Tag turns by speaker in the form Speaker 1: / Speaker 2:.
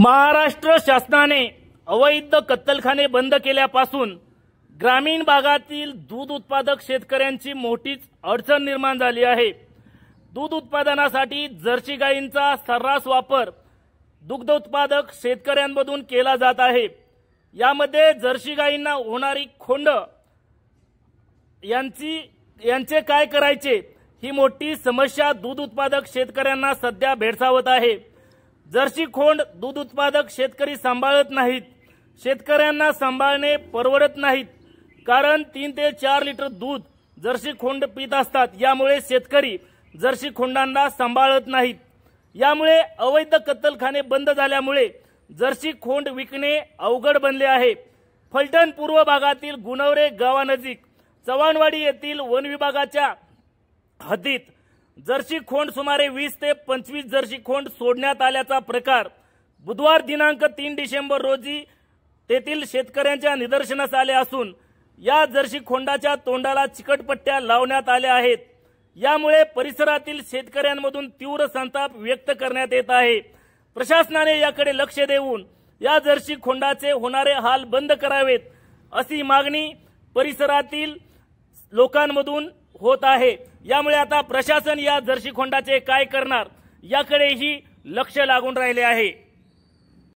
Speaker 1: महाराष्ट्र शासनाने अवैध कत्तलखाने बंद केल्यापासून ग्रामीण भागातील दूध उत्पादक शेतकऱ्यांची मोठीच अडचण निर्माण झाली आहे। दूध उत्पादनासाठी जर्सी गायींचा सर्रास वापर दुग्ध उत्पादक शेतकऱ्यांमधून केला जात आहे। यामध्ये जर्सी गायींना होणारी खोंड यांचे काय करायचे ही मोठी समस्या दूध उत्पादक शेतकऱ्यांना सध्या भेडसावत आहे। जर्सी खोंड दूध उत्पादक शेतकरी सांभाळत नाहीत। शेतकऱ्यांना सांभाळणे परवडत नाहीत, कारण 3 ते 4 लिटर दूध जर्सी खोंड पित असतात। यामुळे शेतकरी जर्सी खोंडांना सांभाळत नाहीत। यामुळे अवैध कत्तलखाने बंद झाल्यामुळे जर्सी खोंड विकणे अवघड बनले आहे। फलटण पूर्व भागातील गुणवरे गावानजीक चव्हाणवाडी येथील वन विभागाच्या हद्दीत जर्सी खोंड सुमारे 20 ते 25 जर्सी खोंड सोडण्यात आल्याचा प्रकार बुधवार दिनांक 3 डिसेंबर रोजी तेथील शेतकऱ्यांच्या निदर्शनास आले असून या जर्सी खोंडाच्या तोंडाला चिकटपट्ट्या लावण्यात आल्या आहेत। यामुळे परिसरातील शेतकऱ्यांमधून तीव्र संताप व्यक्त करण्यात येत आहे। प्रशासनाने याकडे लक्ष देऊन या जर्सी खोंडाचे होणारे हाल बंद करावेत अशी मागणी परिसरातील लोकांमधून होत आहे। यामुळे आता प्रशासन या जर्सी खोंडाचे काय करणार याकडेही लक्ष लागून राहिले आहे।